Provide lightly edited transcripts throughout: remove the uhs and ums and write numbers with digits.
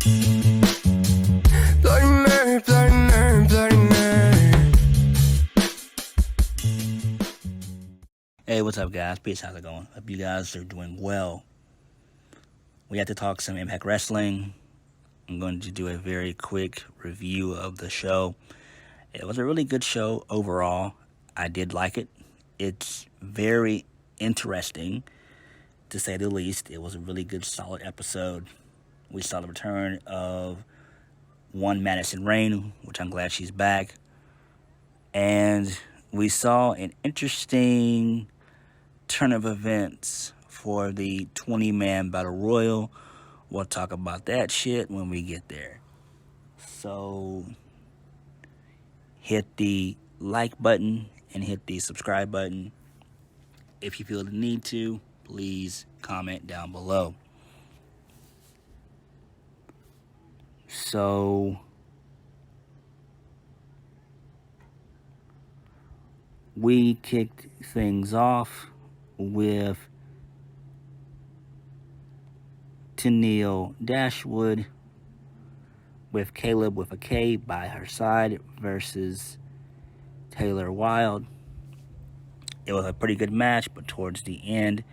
Bloody Mary, Bloody Mary, Bloody Mary. Hey, what's up, guys? Peace. How's it going? Hope you guys are doing well. We have to talk some Impact Wrestling. I'm going to do a very quick review of the show. It was a really good show overall. I did like it. It's very interesting, to say the least. It was a really good, solid episode. We saw the return of one Madison Rayne, which I'm glad she's back. And we saw an interesting turn of events for the 20-man Battle Royal. We'll talk about that shit when we get there. So, hit the like button and hit the subscribe button. If you feel the need to, please comment down below. So, we kicked things off with Tennille Dashwood with Caleb with a K by her side versus Taylor Wilde. It was a pretty good match, but towards the end,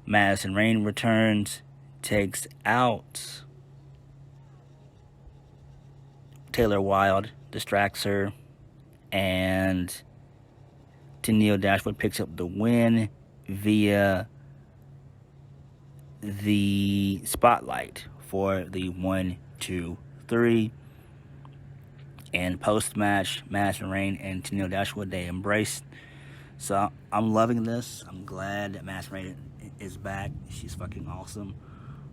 Madison Rayne returns, takes out Taylor Wilde, distracts her, and Tennille Dashwood picks up the win via the spotlight for the 1, 2, 3. And post-match, Madison Rayne and Tennille Dashwood, they embraced. So I'm loving this. I'm glad that Madison Rayne is back. She's fucking awesome.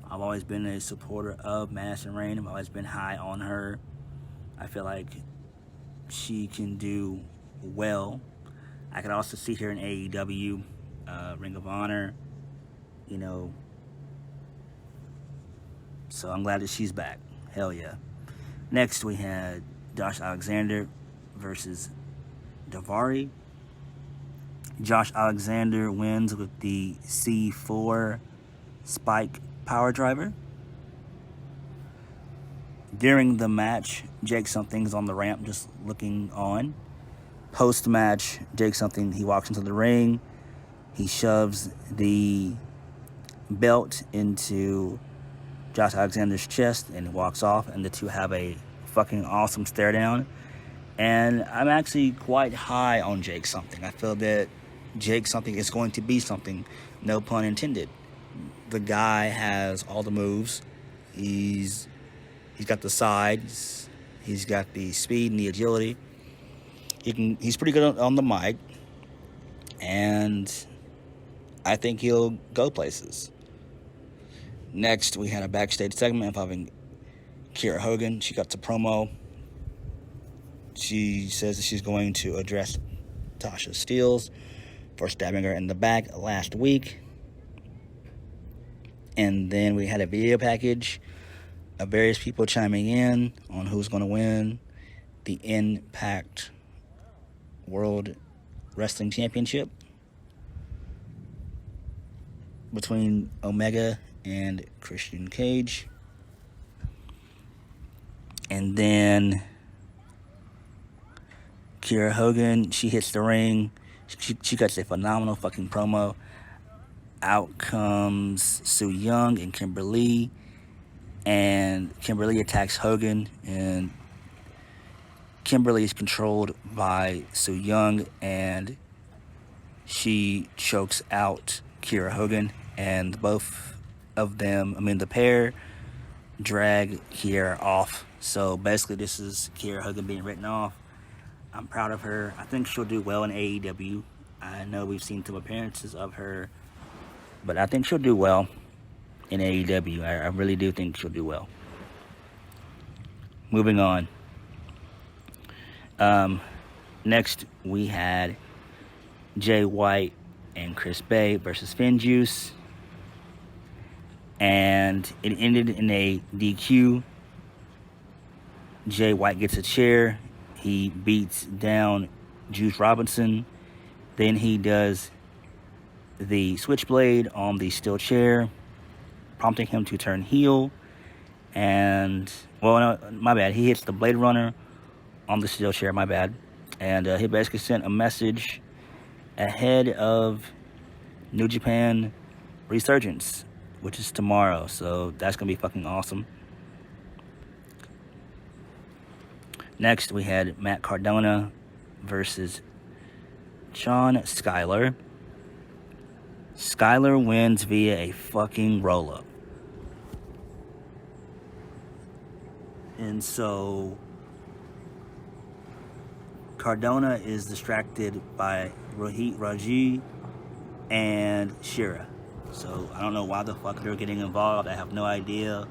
I've always been a supporter of Madison Rayne. I've always been high on her. I feel like she can do well. I could also see her in AEW, Ring of Honor, you know. So I'm glad that she's back. Hell yeah. Next, we had Josh Alexander versus Davari. Josh Alexander wins with the C4 Spike Power Driver. During the match, Jake Something's on the ramp just looking on. Post-match, Jake Something, he walks into the ring. He shoves the belt into Josh Alexander's chest and walks off, and the two have a fucking awesome stare down. And I'm actually quite high on Jake Something. I feel that Jake Something is going to be something, no pun intended. The guy has all the moves. He's got the sides. He's got the speed and the agility. He's pretty good on the mic, and I think he'll go places. Next, we had a backstage segment involving Kiera Hogan. She got the promo. She says that she's going to address Tasha Steelz for stabbing her in the back last week. And then we had a video package of various people chiming in on who's going to win the Impact World Wrestling Championship between Omega and Christian Cage. And then Kiera Hogan, she hits the ring. She cuts a phenomenal fucking promo. Out comes Su Yung and Kimberly. And Kimberly attacks Hogan, and Kimberly is controlled by Su Yung, and she chokes out Kiera Hogan, and both of them, the pair, drag Kiera off. So basically this is Kiera Hogan being written off. I'm proud of her. I think she'll do well in AEW. I know we've seen some appearances of her, but I think she'll do well in AEW. I really do think she'll do well. Moving on. Next, we had Jay White and Chris Bay versus Finjuice. And it ended in a DQ. Jay White gets a chair. He beats down Juice Robinson. Then he does the switchblade on the steel chair, prompting him to turn heel. And, well, no, my bad. He hits the Blade Runner on the steel chair, my bad. And he basically sent a message ahead of New Japan Resurgence, which is tomorrow. So that's going to be fucking awesome. Next, we had Matt Cardona versus Schuyler. Schuyler wins via a fucking roll-up. And so Cardona is distracted by Raji and Shira. So I don't know why the fuck they're getting involved. I have no idea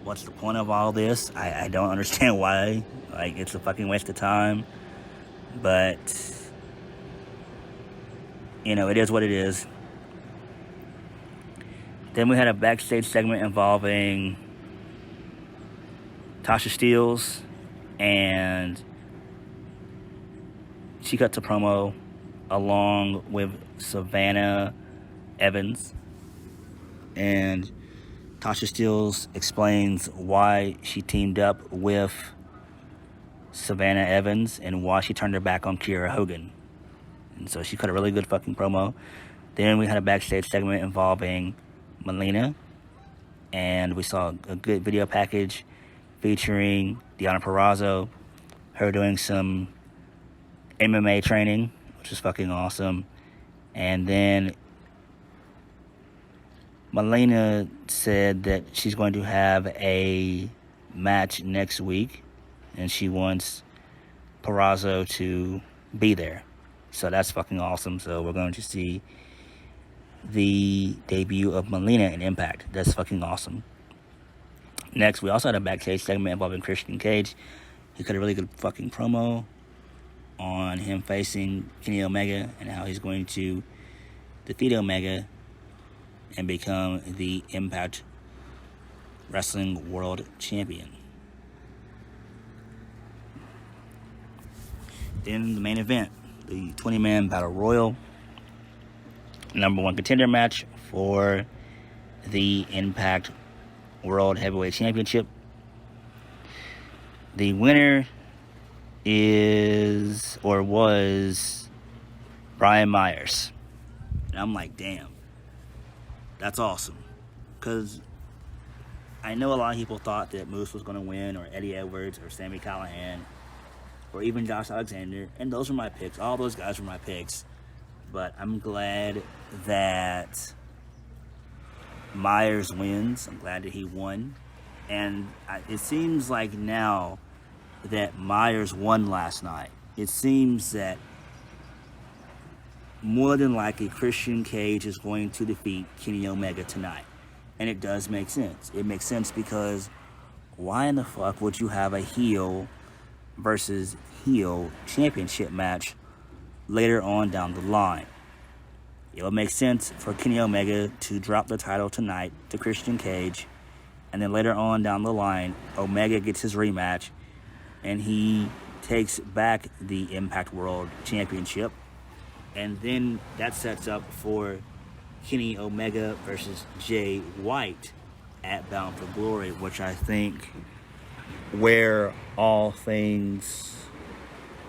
what's the point of all this. I don't understand why. Like, it's a fucking waste of time. But, you know, it is what it is. Then we had a backstage segment involving Tasha Steelz, and she cut to promo along with Savannah Evans, and Tasha Steelz explains why she teamed up with Savannah Evans and why she turned her back on Kiera Hogan. And so she cut a really good fucking promo. Then we had a backstage segment involving Melina, and we saw a good video package featuring Deonna Purrazzo, her doing some MMA training, which is fucking awesome. And then Melina said that she's going to have a match next week, and she wants Purrazzo to be there. So that's fucking awesome. So we're going to see the debut of Melina in Impact. That's fucking awesome. Next, we also had a backstage segment involving Christian Cage. He cut a really good fucking promo on him facing Kenny Omega and how he's going to defeat Omega and become the Impact Wrestling World Champion. Then the main event, the 20-man Battle Royal, number one contender match for the Impact World Heavyweight Championship. The winner is, or was, Brian Myers. And I'm like, damn, that's awesome. Because I know a lot of people thought that Moose was going to win, or Eddie Edwards, or Sami Callihan, or even Josh Alexander. And those were my picks. All those guys were my picks. But I'm glad that Myers wins. I'm glad that he won. And it seems like now that Myers won last night, it seems that more than likely Christian Cage is going to defeat Kenny Omega tonight. And it does make sense. It makes sense because why in the fuck would you have a heel versus heel championship match later on down the line? It would make sense for Kenny Omega to drop the title tonight to Christian Cage, and then later on down the line, Omega gets his rematch, and he takes back the Impact World Championship, and then that sets up for Kenny Omega versus Jay White at Bound for Glory, which I think where all things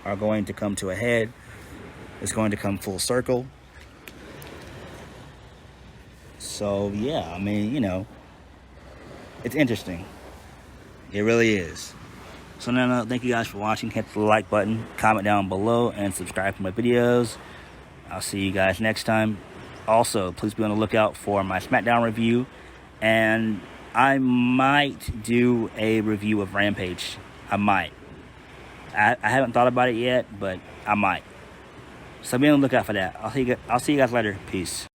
are going to come to a head. It's going to come full circle. So, yeah, I mean, you know, it's interesting. It really is. So now, thank you guys for watching. Hit the like button, comment down below, and subscribe for my videos. I'll see you guys next time. Also, please be on the lookout for my SmackDown review. And I might do a review of Rampage. I might. I haven't thought about it yet, but I might. So be on the lookout for that. I'll see you guys later. Peace.